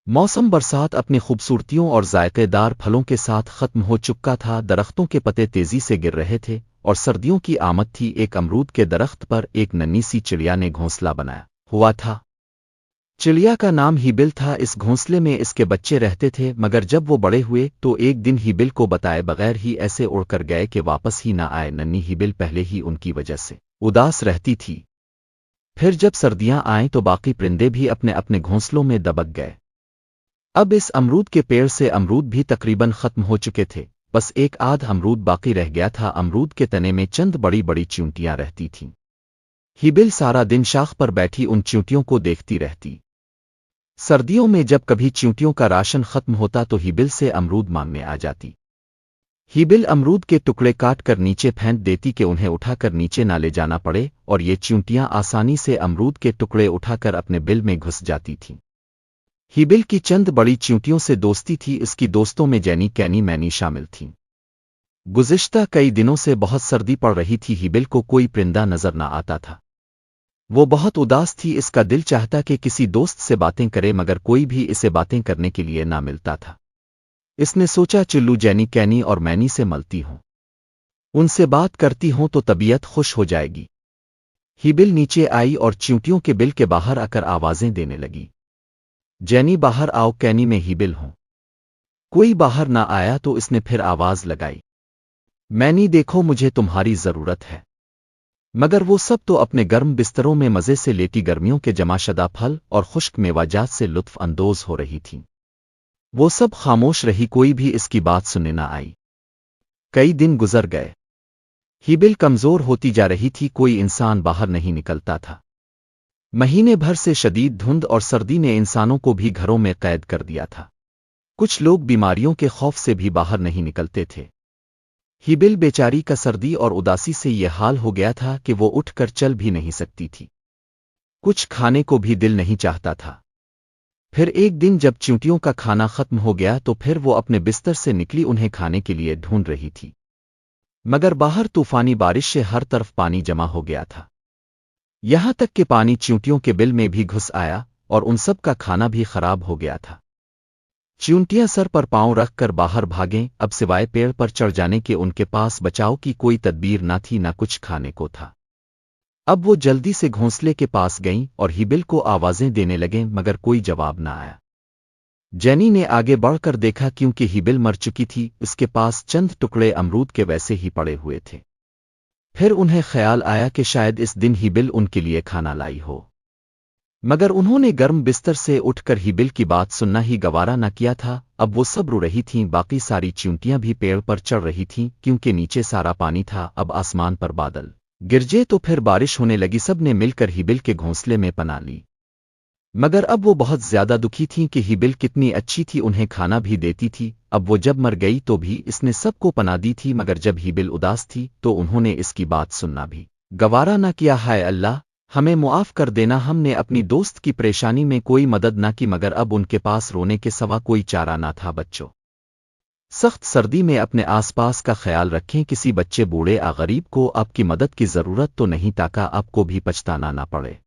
मौसम बरसात अपनी खूबसूरतियों और जायकेदार फलों के साथ ख़त्म हो चुका था। दरख्तों के पत्ते तेजी से गिर रहे थे और सर्दियों की आमद थी। एक अमरूद के दरख्त पर एक नन्ही सी चिड़िया ने घोंसला बनाया हुआ था। चिड़िया का नाम हीबिल था। इस घोंसले में इसके बच्चे रहते थे, मगर जब वो बड़े हुए तो एक दिन हीबिल को बताए बगैर ही ऐसे उड़कर गए कि वापस ही ना आए। नन्ही हीबिल पहले ही उनकी वजह से उदास रहती थी। फिर जब सर्दियां आईं तो बाकी परिंदे भी अपने अपने घोंसलों में दबक गए। अब इस अमरूद के पेड़ से अमरूद भी तकरीबन खत्म हो चुके थे। बस एक आध अमरूद बाकी रह गया था। अमरूद के तने में चंद बड़ी बड़ी चींटियां रहती थीं। हीबिल सारा दिन शाख पर बैठी उन चींटियों को देखती रहती। सर्दियों में जब कभी चींटियों का राशन खत्म होता तो हीबिल से अमरूद मांगने आ जाती। हीबिल अमरूद के टुकड़े काट कर नीचे फेंक देती कि उन्हें उठाकर नीचे ना ले जाना पड़े, और ये चींटियां आसानी से अमरूद के टुकड़े उठाकर अपने बिल में घुस जाती थीं। हीबिल की चंद बड़ी चींटियों से दोस्ती थी। इसकी दोस्तों में जैनी, कैनी, मैनी शामिल थीं। गुज़िश्ता कई दिनों से बहुत सर्दी पड़ रही थी। हीबिल को कोई परिंदा नजर न आता था। वो बहुत उदास थी। इसका दिल चाहता कि किसी दोस्त से बातें करे, मगर कोई भी इसे बातें करने के लिए ना मिलता था। इसने सोचा चिल्लू, जैनी, कैनी और मैनी से मिलती हूं, उनसे बात करती हूं तो तबीयत खुश हो जाएगी। हीबिल नीचे आई और चींटियों के बिल के बाहर आकर आवाजें देने लगी। जैनी बाहर आओ, कैनी में हीबिल हूं। कोई बाहर ना आया तो इसने फिर आवाज लगाई, मैनी देखो मुझे तुम्हारी जरूरत है। मगर वो सब तो अपने गर्म बिस्तरों में मजे से लेटी गर्मियों के जमाशदा फल और खुश्क मेवाजात से लुत्फ अंदोज हो रही थीं। वो सब खामोश रही, कोई भी इसकी बात सुनने न आई। कई दिन गुजर गए। हीबिल कमजोर होती जा रही थी। कोई इंसान बाहर नहीं निकलता था। महीने भर से शदीद धुंध और सर्दी ने इंसानों को भी घरों में कैद कर दिया था। कुछ लोग बीमारियों के खौफ से भी बाहर नहीं निकलते थे। हीबिल बेचारी का सर्दी और उदासी से ये हाल हो गया था कि वो उठकर चल भी नहीं सकती थी। कुछ खाने को भी दिल नहीं चाहता था। फिर एक दिन जब चींटियों का खाना खत्म हो गया तो फिर वो अपने बिस्तर से निकली उन्हें खाने के लिए ढूंढ रही थी। मगर बाहर तूफानी बारिश से हर तरफ पानी जमा हो गया था। यहां तक कि पानी चींटियों के बिल में भी घुस आया और उन सब का खाना भी खराब हो गया था। चींटियां सर पर पांव रखकर बाहर भागें। अब सिवाय पेड़ पर चढ़ जाने के उनके पास बचाव की कोई तदबीर न थी, न कुछ खाने को था। अब वो जल्दी से घोंसले के पास गईं और हीबिल को आवाजें देने लगें, मगर कोई जवाब न आया। जैनी ने आगे बढ़कर देखा, क्योंकि हीबिल मर चुकी थी। उसके पास चंद टुकड़े अमरूद के वैसे ही पड़े हुए थे। फिर उन्हें ख्याल आया कि शायद इस दिन हीबिल उनके लिए खाना लाई हो, मगर उन्होंने गर्म बिस्तर से उठकर हीबिल की बात सुनना ही गवारा न किया था। अब वो सब रो रही थीं। बाकी सारी चींटियां भी पेड़ पर चढ़ रही थीं, क्योंकि नीचे सारा पानी था। अब आसमान पर बादल गिरजे तो फिर बारिश होने लगी। सब ने मिलकर हीबिल के घोंसले में पनाह ली। मगर अब वो बहुत ज्यादा दुखी थीं कि हीबिल कितनी अच्छी थी, उन्हें खाना भी देती थी। अब वो जब मर गई तो भी इसने सबको पनाह दी थी, मगर जब हीबिल उदास थी तो उन्होंने इसकी बात सुनना भी गवारा न किया। हाय अल्लाह, हमें मुआफ कर देना, हमने अपनी दोस्त की परेशानी में कोई मदद न की। मगर अब उनके पास रोने के सिवा कोई चारा ना था। बच्चों, सख्त सर्दी में अपने आसपास का ख्याल रखें। किसी बच्चे, बूढ़े या गरीब को आपकी मदद की जरूरत तो नहीं, ताकि आपको भी पछताना ना पड़े।